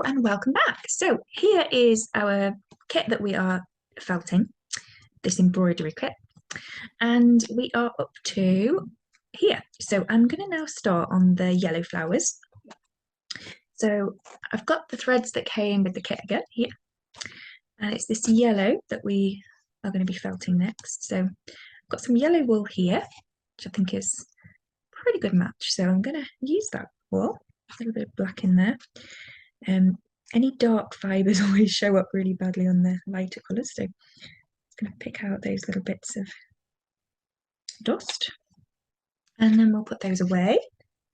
And welcome back. So here is our kit that we are felting, this embroidery kit, and we are up to here. So I'm going to now start on the yellow flowers. So I've got the threads that came with the kit again here, and it's this yellow that we are going to be felting next. So I've got some yellow wool here, which I think is a pretty good match. So I'm going to use that wool, a little bit of black in there. Any dark fibres always show up really badly on the lighter colours, so I'm going to pick out those little bits of dust, and then we'll put those away.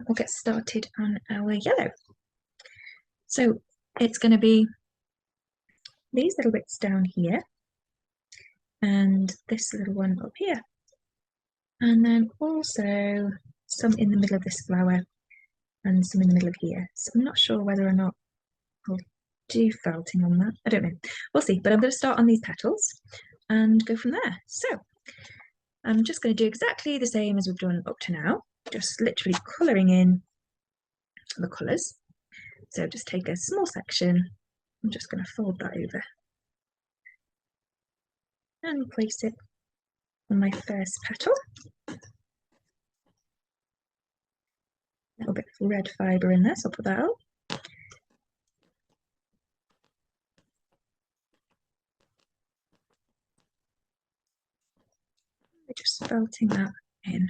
We'll get started on our yellow. So it's going to be these little bits down here, and this little one up here, and then also some in the middle of this flower, and some in the middle of here. So I'm not sure whether or not I'll do felting on that. I don't know. We'll see. But I'm going to start on these petals and go from there. So I'm just going to do exactly the same as we've done up to now, just literally colouring in the colours. So just take a small section. I'm just going to fold that over and place it on my first petal. A little bit of red fibre in there, so I'll put that out. Just felting that in.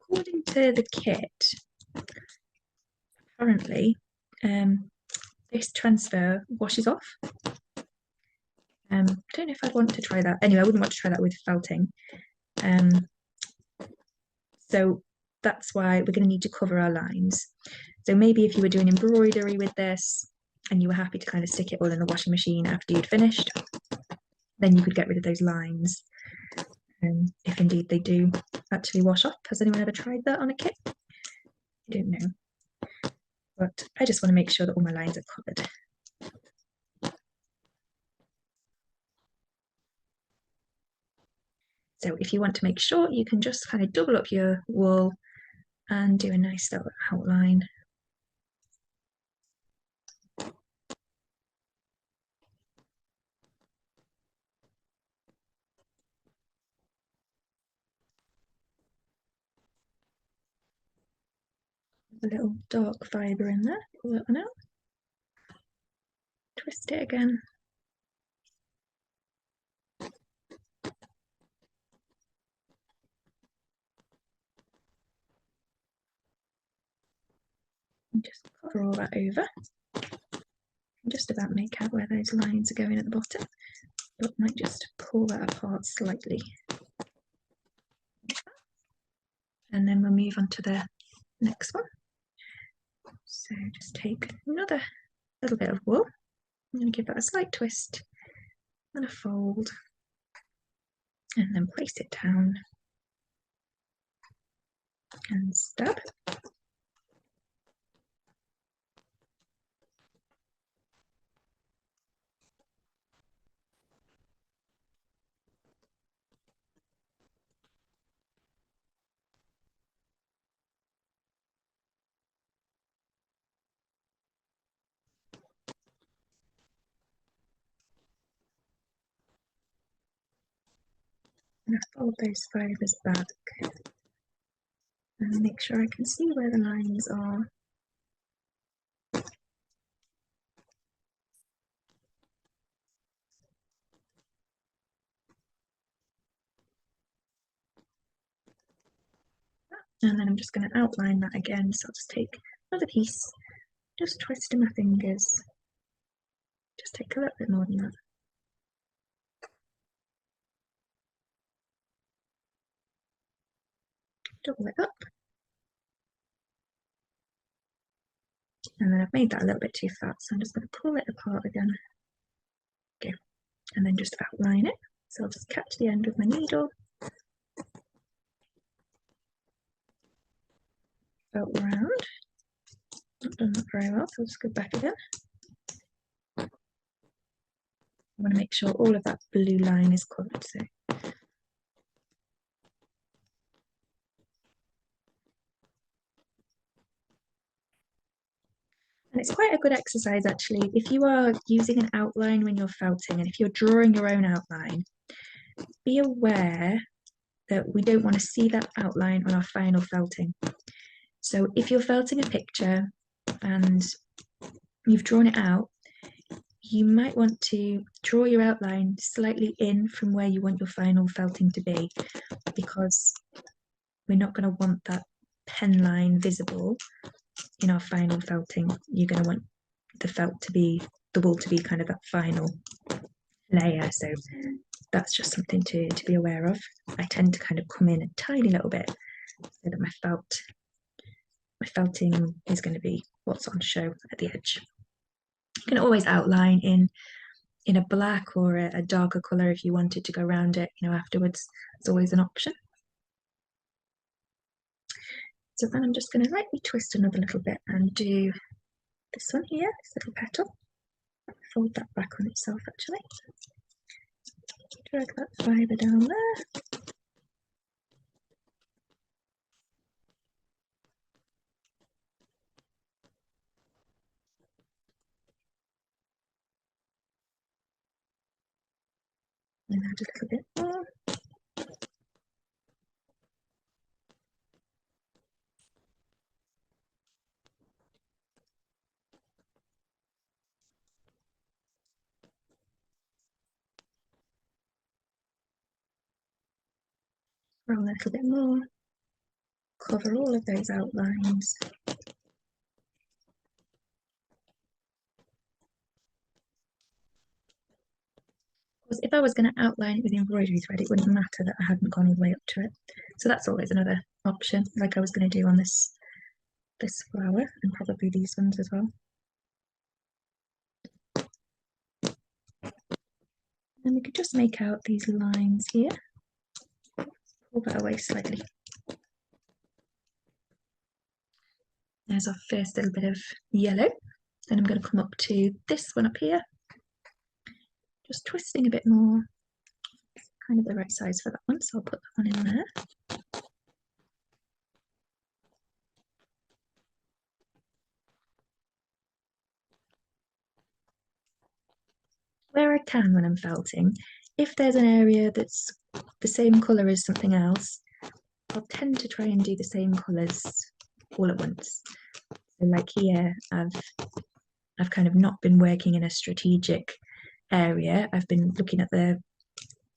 According to the kit, apparently this transfer washes off. I don't know if I'd want to try that. Anyway, I wouldn't want to try that with felting. So that's why we're going to need to cover our lines. So maybe if you were doing embroidery with this and you were happy to kind of stick it all in the washing machine after you'd finished, then you could get rid of those lines. If indeed they do actually wash off. Has anyone ever tried that on a kit? I don't know. But I just want to make sure that all my lines are covered. So if you want to make sure, you can just kind of double up your wool and do a nice little outline. A little dark fibre in there, pull that one out. Twist it again. And just cover all that over. Just about make out where those lines are going at the bottom, but might just pull that apart slightly. And then we'll move on to the next one. So just take another little bit of wool. I'm going to give that a slight twist and a fold, and then place it down and stab. I'm going to fold those fibres back and make sure I can see where the lines are. And then I'm just going to outline that again. So I'll just take another piece, just twisting my fingers. Just take a little bit more than that. Double it up. And then I've made that a little bit too fat, so I'm just going to pull it apart again. Okay, and then just outline it. So I'll just catch the end with my needle. Felt around. Not done that very well, so I'll just go back again. I want to make sure all of that blue line is covered. So And it's quite a good exercise actually. If you are using an outline when you're felting and if you're drawing your own outline, be aware that we don't want to see that outline on our final felting. So if you're felting a picture and you've drawn it out, you might want to draw your outline slightly in from where you want your final felting to be, because we're not going to want that pen line visible in our final felting. You're going to want the wool to be kind of that final layer. So that's just something to be aware of. I tend to kind of come in a tiny little bit so that my felting is going to be what's on show at the edge. You can always outline in a black or a darker colour if you wanted to go around it, afterwards. It's always an option. So then I'm just going to lightly twist another little bit and do this one here, this little petal. Fold that back on itself actually. Drag that fibre down there. And add a little bit more. Roll a little bit more. Cover all of those outlines. If I was going to outline it with embroidery thread, it wouldn't matter that I hadn't gone all the way up to it. So that's always another option, like I was going to do on this flower, and probably these ones as well. And we could just make out these lines here. Pull that away slightly. There's our first little bit of yellow. Then I'm going to come up to this one up here. Just twisting a bit more. Kind of the right size for that one, so I'll put that one in there. Where I can when I'm felting, if there's an area that's the same colour as something else, I'll tend to try and do the same colours all at once. So like here, I've kind of not been working in a strategic area. I've been looking at the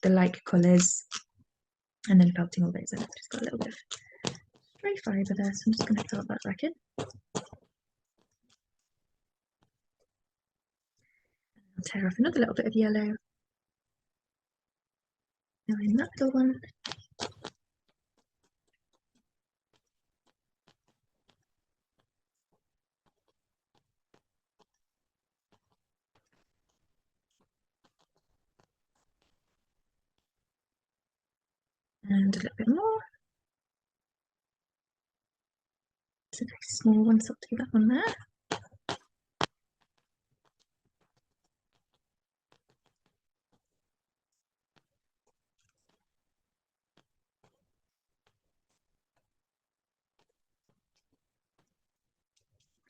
like colours and then felting all those in. I've just got a little bit of stray fibre there, so I'm just going to felt that back in. I'll tear off another little bit of yellow. Now in that little one. And a little bit more. It's a very small one, so I'll do that one there.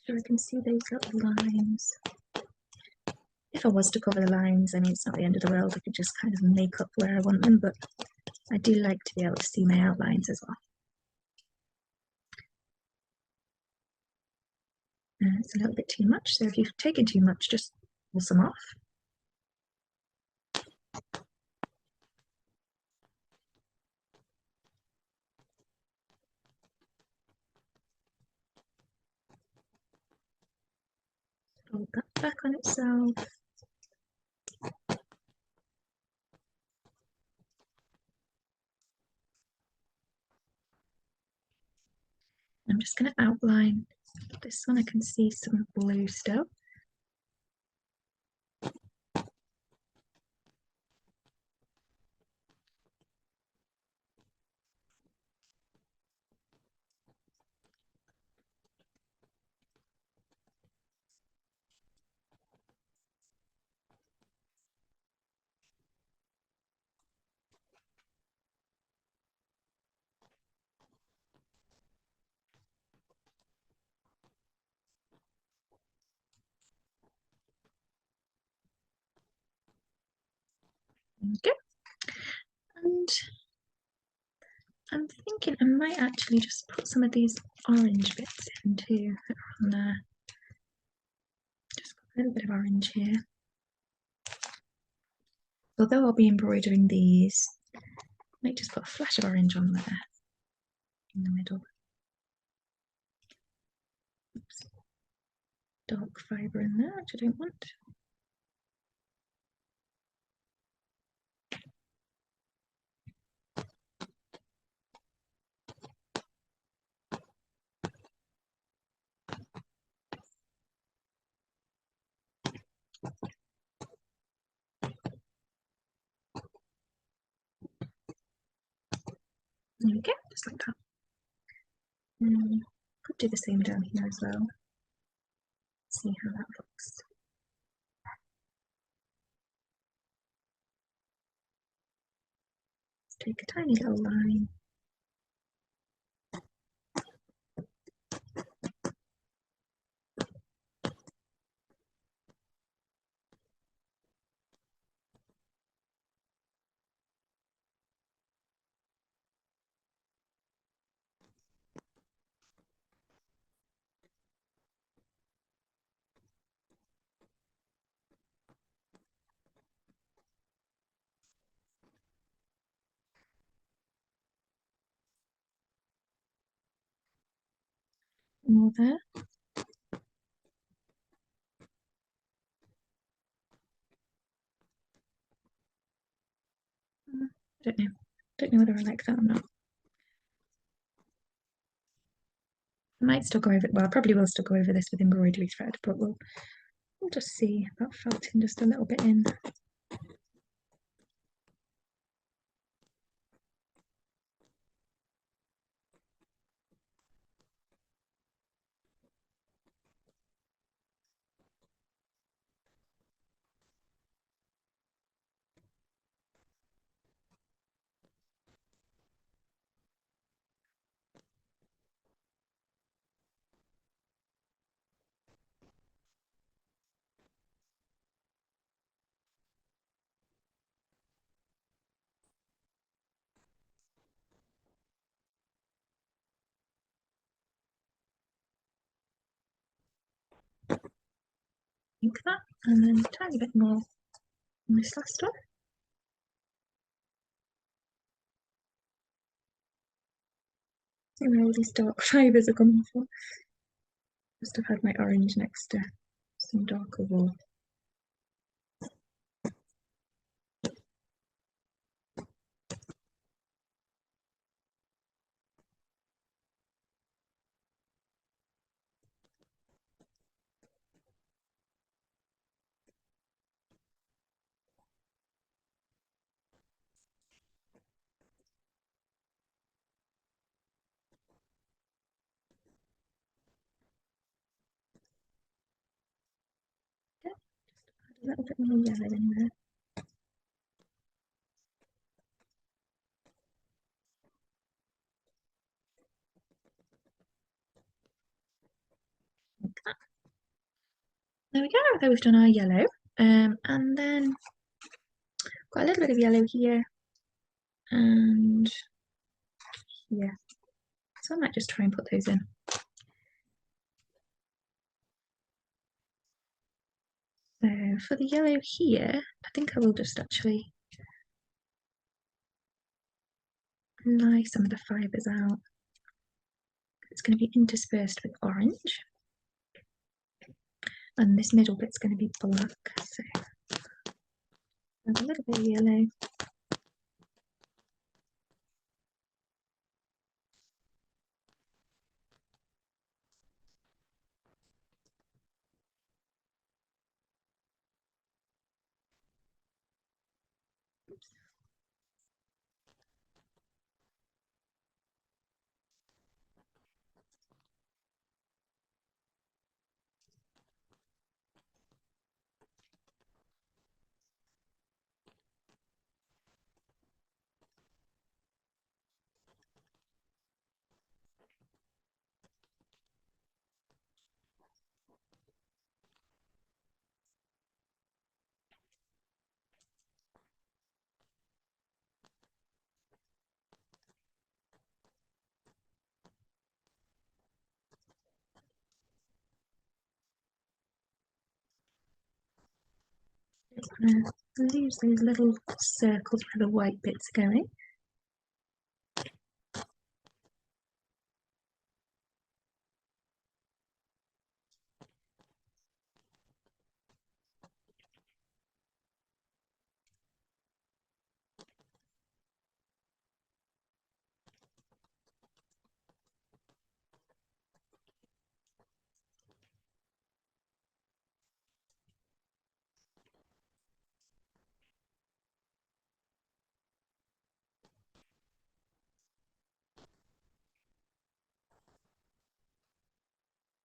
Sure I can see those little lines. If I was to cover the lines, I mean, it's not the end of the world. I could just kind of make up where I want them, but I do like to be able to see my outlines as well. It's a little bit too much, so if you've taken too much, just pull some off. Fold that back on itself. I'm just going to outline this one. I can see some blue still. Okay. And I'm thinking I might actually just put some of these orange bits in too on there. Just got a little bit of orange here. Although I'll be embroidering these, I might just put a flash of orange on there in the middle. Oops. Dark fibre in there, which I don't want. There we go, just like that. Could do the same down here as well. See how that looks. Let's take a tiny little line. More there. I don't know. Don't know whether I like that or not. I might still go over. Well, I probably will still go over this with embroidery thread, but we'll just see about felting just a little bit in. Like that, and then a tiny bit more on this last one. See where all these dark fibres are coming from. Must have had my orange next to some darker wool. A little bit more yellow in there. Like that. There we go, there we've done our yellow. And then got a little bit of yellow here and here. So I might just try and put those in. So for the yellow here, I think I will just actually lie some of the fibres out. It's going to be interspersed with orange. And this middle bit's going to be black. So a little bit of yellow. Use those little circles where the white bits are going.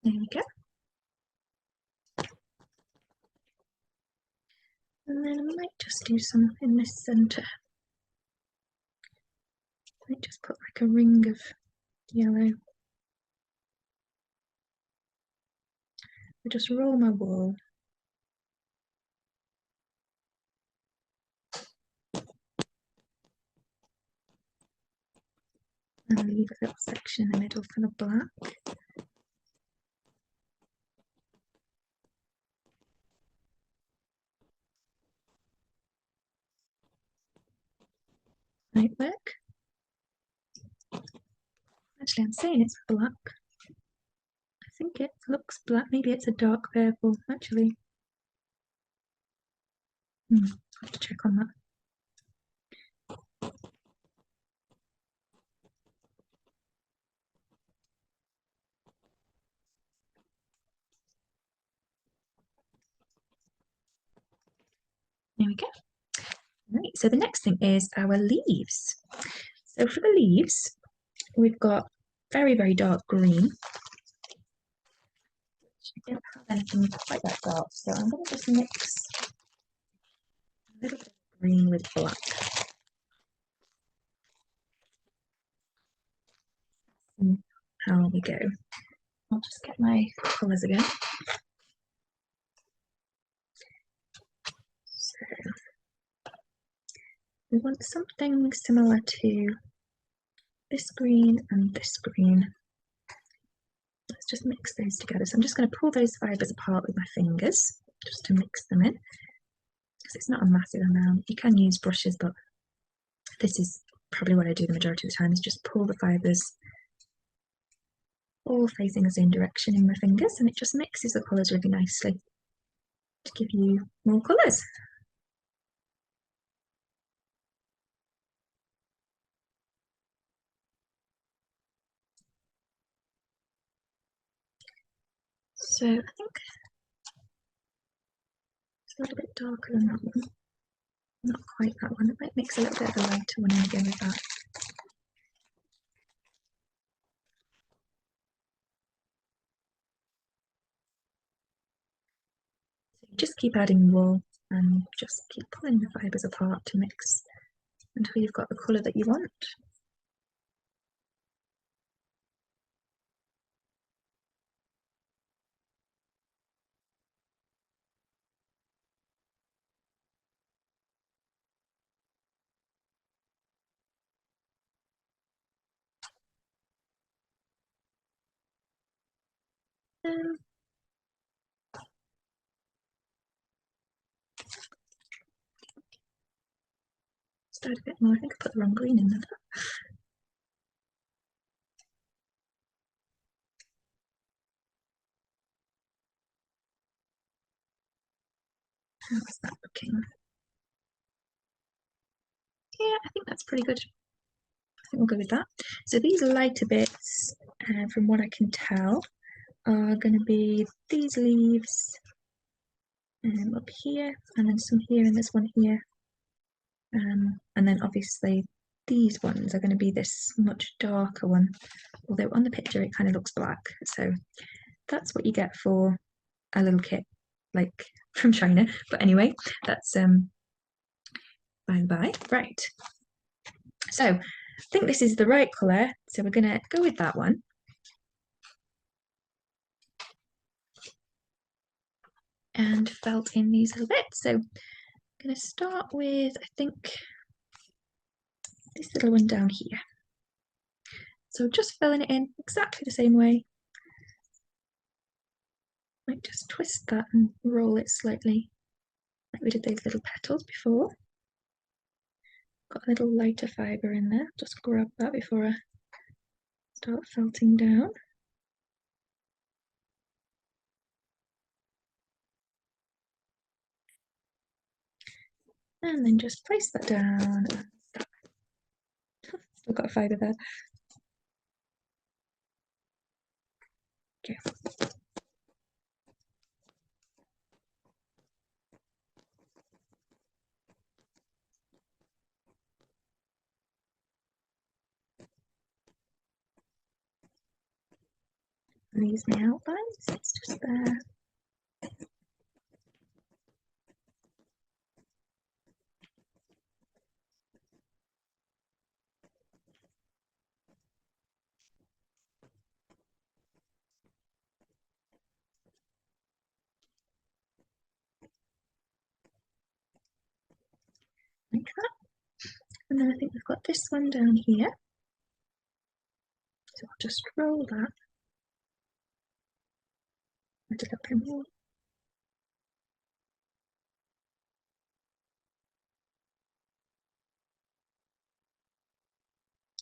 There we go. And then I might just do some in this centre. I might just put like a ring of yellow. I just roll my wool. And leave a little section in the middle for the black. Might work. Actually, I'm saying it's black. I think it looks black. Maybe it's a dark purple, actually. I'll have to check on that. There we go. Right, so the next thing is our leaves. So for the leaves, we've got very, very dark green. I don't have anything quite that dark, so I'm going to just mix a little bit of green with black. See how we go. I'll just get my colours again. So we want something similar to this green and this green. Let's just mix those together. So I'm just going to pull those fibres apart with my fingers just to mix them in, because it's not a massive amount. You can use brushes, but this is probably what I do the majority of the time, is just pull the fibres all facing the same direction in my fingers, and it just mixes the colours really nicely to give you more colours. So I think it's a little bit darker than that one. Not quite that one. I might mix a little bit of the lighter one in again with that. So you just keep adding wool and just keep pulling the fibres apart to mix until you've got the colour that you want. Um, just add a bit more. I think I put the wrong green in there. How's that looking? Yeah, I think that's pretty good. I think we'll go with that. So these lighter bits, from what I can tell, are going to be these leaves up here, and then some here, and this one here. And then obviously these ones are going to be this much darker one, although on the picture it kind of looks black. So that's what you get for a little kit like from China. But anyway, that's by the by. Right, so I think this is the right colour, so we're going to go with that one. And felt in these little bits. So I'm going to start with, I think, this little one down here. So just filling it in exactly the same way. Might just twist that and roll it slightly like we did those little petals before. Got a little lighter fibre in there. Just grab that before I start felting down. And then just place that down. Still got a fibre there. Okay. And use my outlines. It's just there. Like that. And then I think we've got this one down here. So I'll just roll that. A little bit more.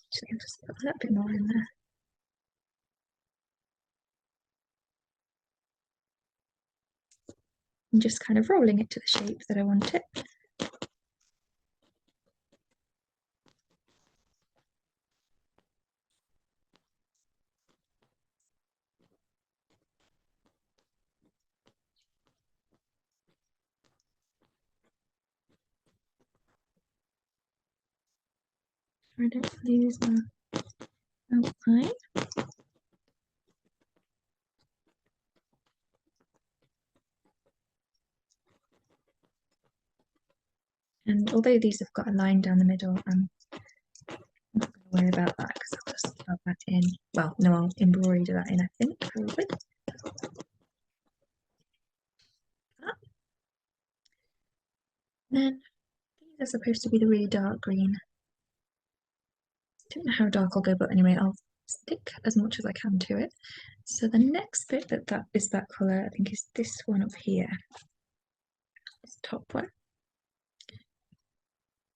So I'll just put a little bit more in there. And just kind of rolling it to the shape that I want it. I don't lose my outline. And although these have got a line down the middle, I'm not going to worry about that because I'll just add that in. Well, no, I'll embroider that in, I think, probably. Then these are supposed to be the really dark green. Don't know how dark I'll go, but anyway, I'll stick as much as I can to it. So the next bit that is that colour, I think, is this one up here. This top one.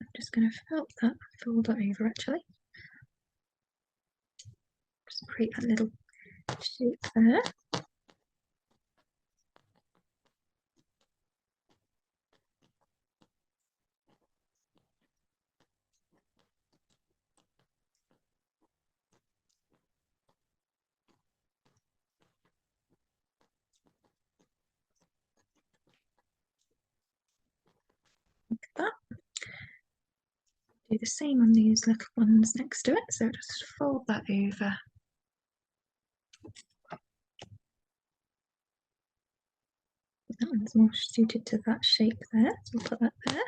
I'm just going to fold that over actually. Just create that little shape there. Like that. Do the same on these little ones next to it, so just fold that over. That one's more suited to that shape there, so we'll put that there.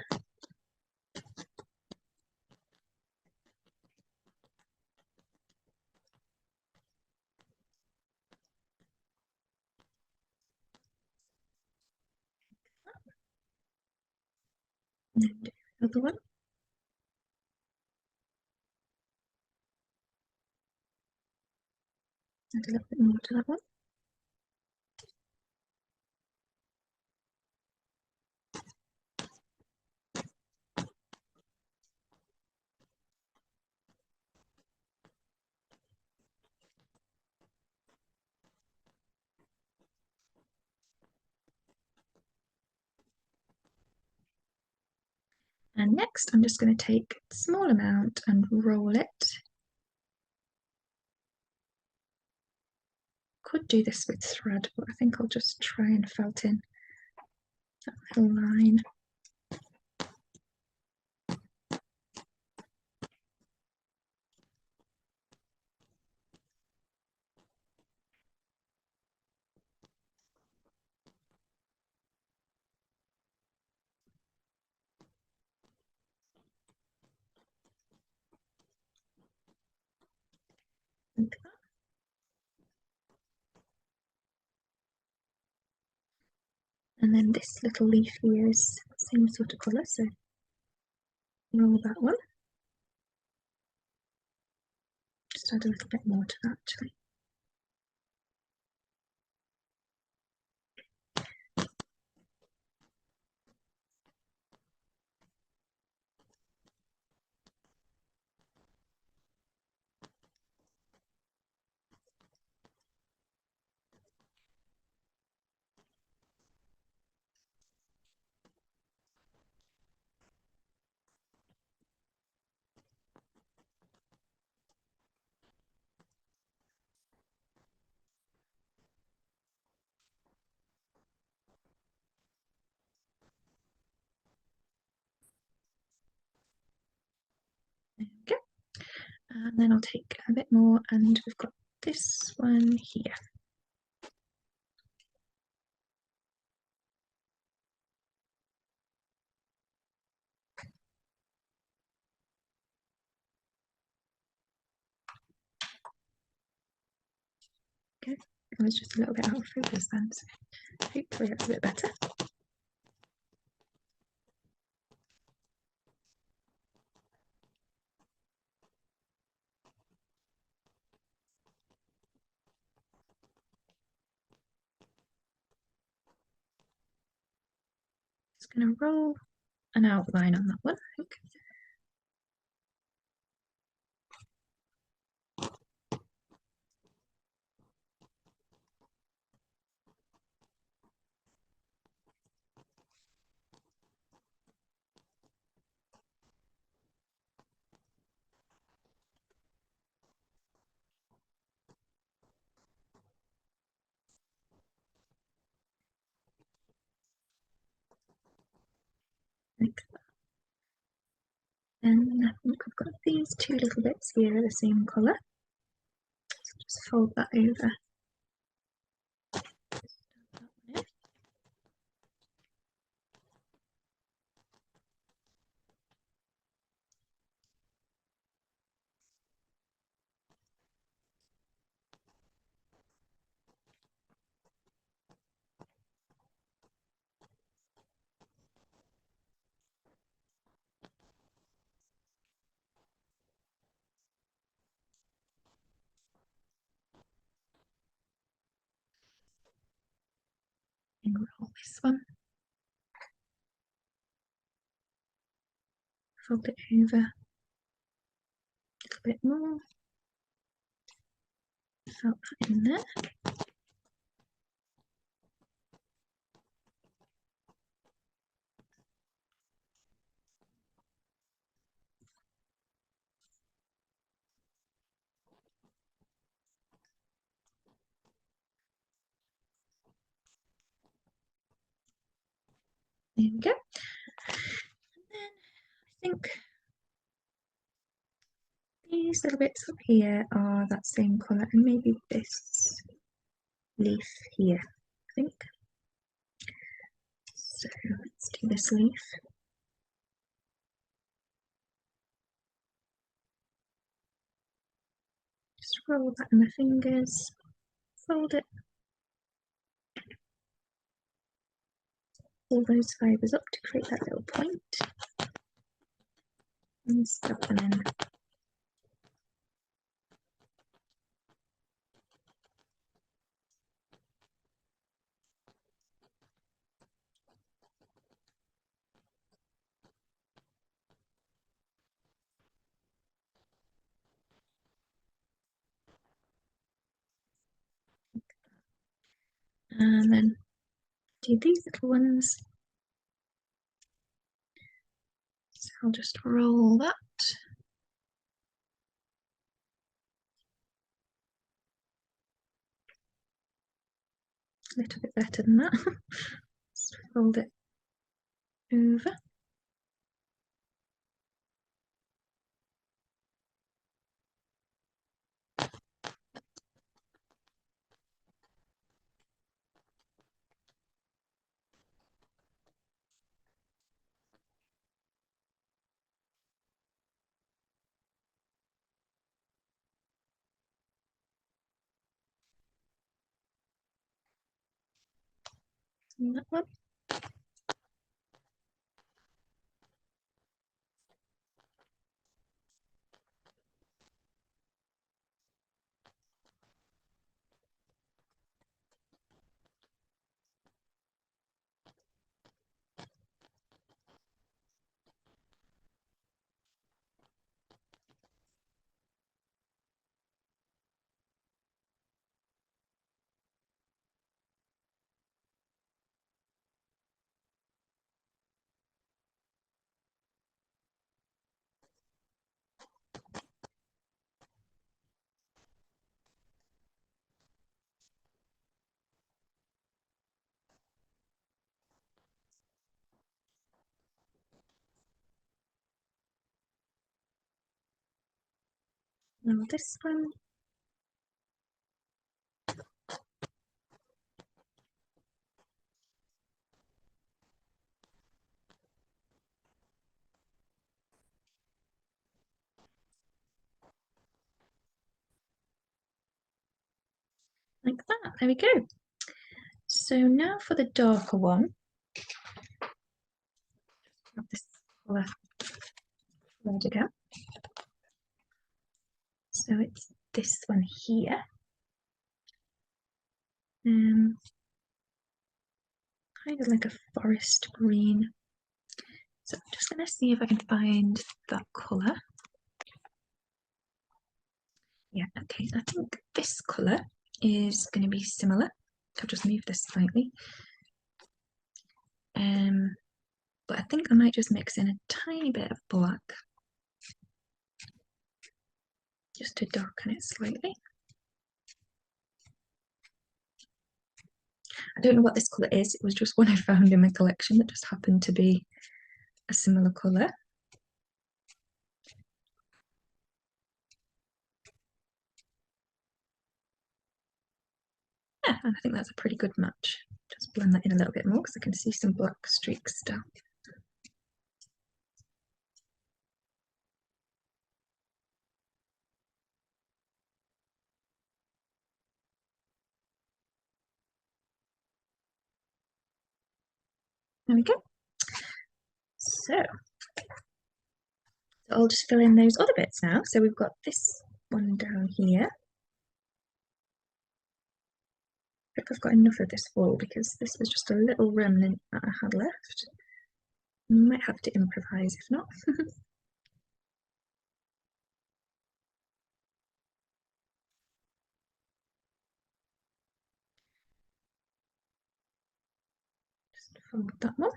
And then do the other one. Add a little bit more to that one. And next, I'm just going to take a small amount and roll it. Could do this with thread, but I think I'll just try and felt in that little line. Like that. And then this little leaf here is the same sort of colour, so roll that one. Just add a little bit more to that actually. And then I'll take a bit more, and we've got this one here. Okay, it was just a little bit out of focus then, so hopefully that's a bit better. Just going to roll an outline on that one, I think. Like that. And I think I've got these two little bits here, the same colour. So just fold that over. And roll this one. Fold it over a little bit more. Fold that in there. There we go. And then I think these little bits up here are that same colour, and maybe this leaf here, I think. So let's do this leaf. Just roll that in the fingers, fold it, pull those fibres up to create that little point, and stuff them in. And then do these little ones. So I'll just roll that. A little bit better than that. Just fold it over. And that one. Now this one, like that. There we go. So now for the darker one, have this colour thread again. So it's this one here. Kind of like a forest green. So I'm just going to see if I can find that colour. Yeah, okay, I think this colour is going to be similar. I'll just move this slightly. But I think I might just mix in a tiny bit of black just to darken it slightly. I don't know what this colour is. It was just one I found in my collection that just happened to be a similar colour. Yeah, and I think that's a pretty good match. Just blend that in a little bit more because I can see some black streaks still. There we go. So I'll just fill in those other bits now. So we've got this one down here. I hope I've got enough of this wool because this was just a little remnant that I had left. I might have to improvise if not. Just fold that one.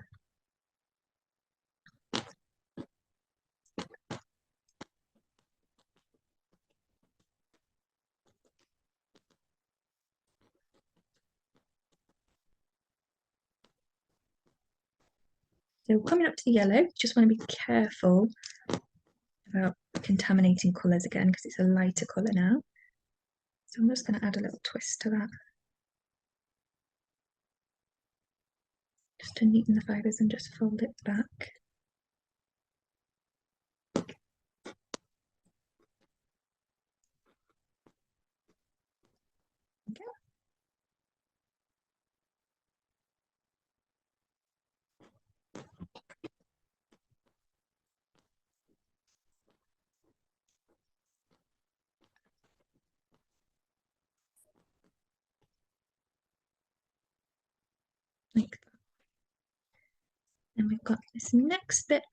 So coming up to the yellow, just want to be careful about contaminating colours again because it's a lighter colour now. So I'm just going to add a little twist to that. Just to neaten the fibres and just fold it back. Okay. Like that. And we've got this next bit.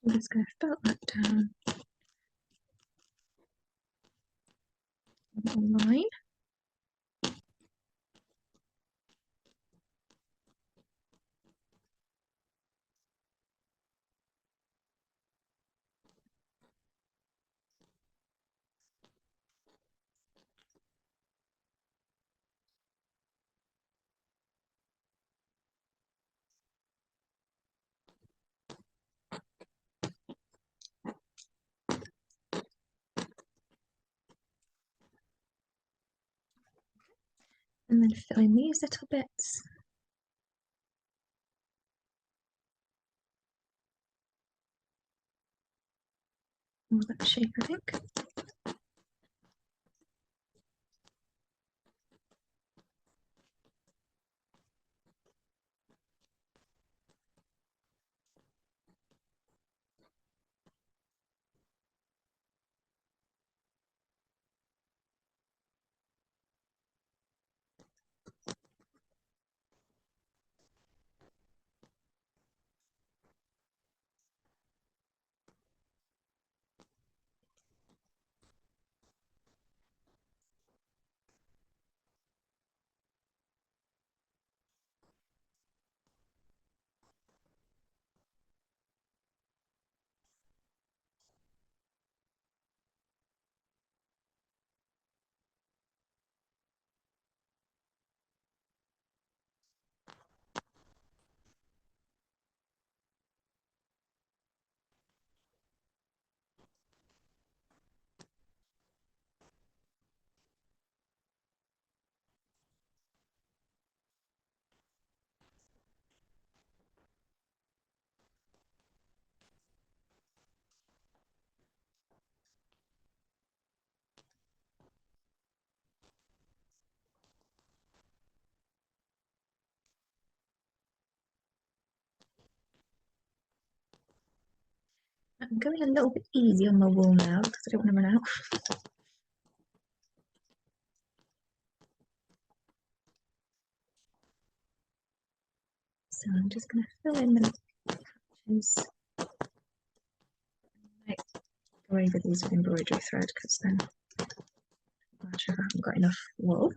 I'm just going to felt that down on the line. And then fill in these little bits. More that shape, I think. I'm going a little bit easy on my wool now because I don't want to run out. So I'm just going to fill in the patches. I might go over these with embroidery thread because then I'm not sure I haven't got enough wool.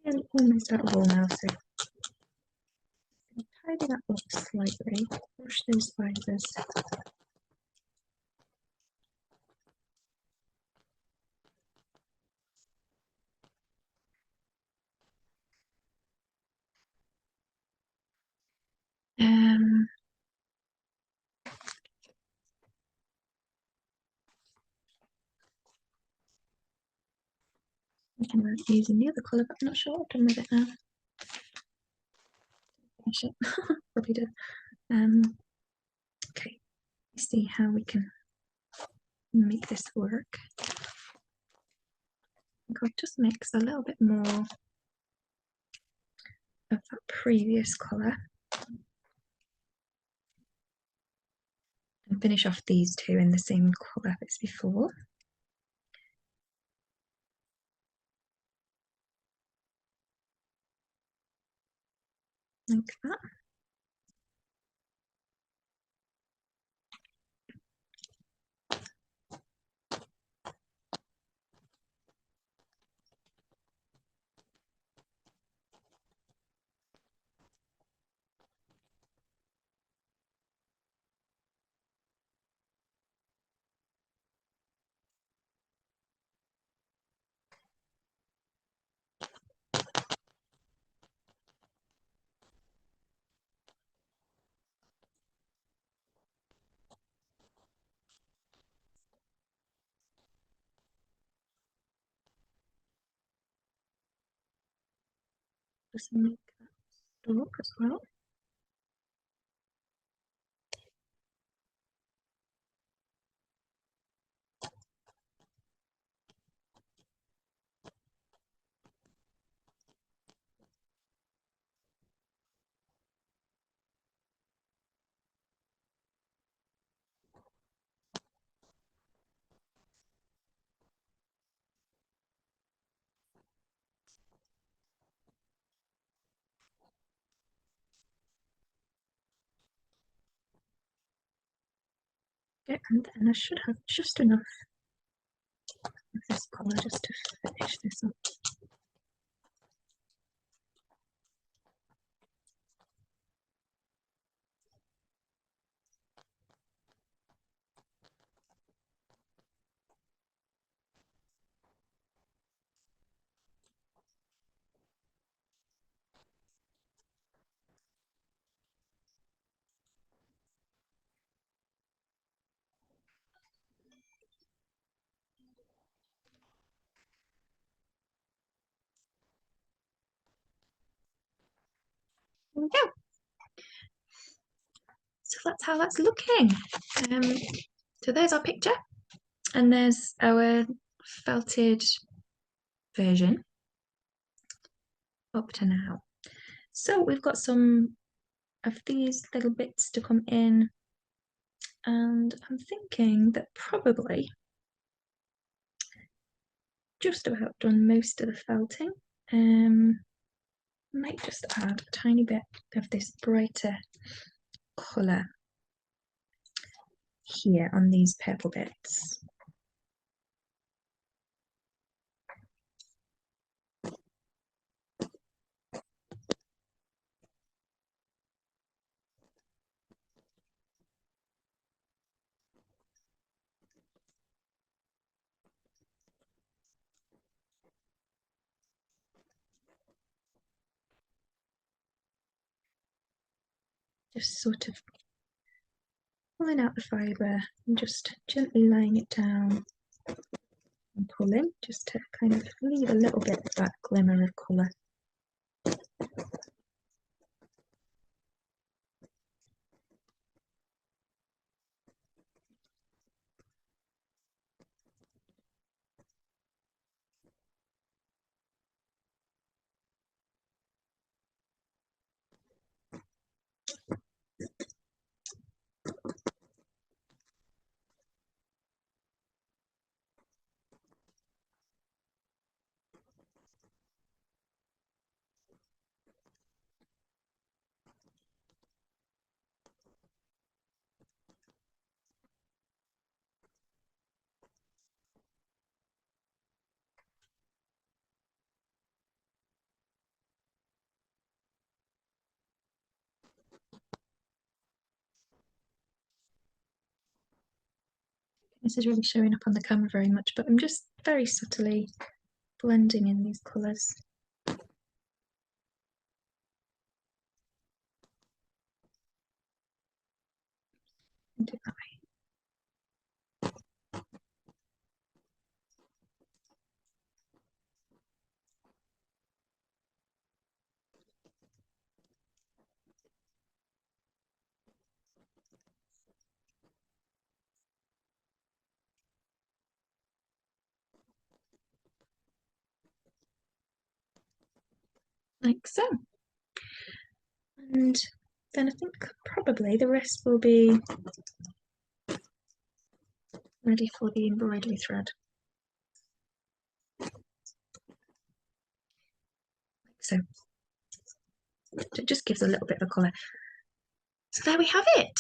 And almost out of wool now, so tidy that up slightly, brush those fibres. Um, I can using the other colour, but I'm not sure what I've done with it now. Finish it. Probably did. Okay, let's see how we can make this work. I think I'll just mix a little bit more of that previous colour and finish off these two in the same colour as before. Like that. Just make that stalk as well. Okay, and then I should have just enough this colour just to finish this up. There we go. So that's how that's looking. So there's our picture, and there's our felted version up to now. So we've got some of these little bits to come in, and I'm thinking that probably just about done most of the felting. Might just add a tiny bit of this brighter colour here on these purple bits. Just sort of pulling out the fibre and just gently laying it down and pulling, just to kind of leave a little bit of that glimmer of colour. This is really showing up on the camera very much, but I'm just very subtly blending in these colours. Do that way. Like so. And then I think probably the rest will be ready for the embroidery thread. So it just gives a little bit of a colour. So there we have it.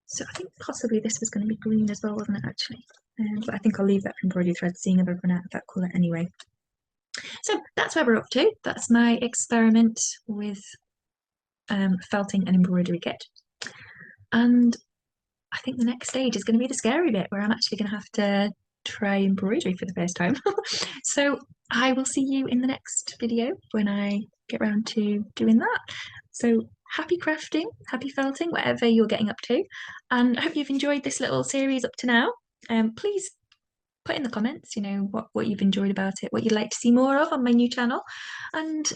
So I think possibly this was going to be green as well, wasn't it, actually? But I think I'll leave that for embroidery thread, seeing if I've run out of that colour anyway. So that's where we're up to. That's my experiment with felting an embroidery kit. And I think the next stage is going to be the scary bit, where I'm actually going to have to try embroidery for the first time. So I will see you in the next video when I get around to doing that. So happy crafting, happy felting, whatever you're getting up to. And I hope you've enjoyed this little series up to now. Please put in the comments, what you've enjoyed about it, what you'd like to see more of on my new channel. And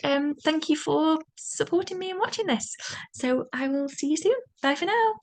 thank you for supporting me and watching this. So I will see you soon. Bye for now.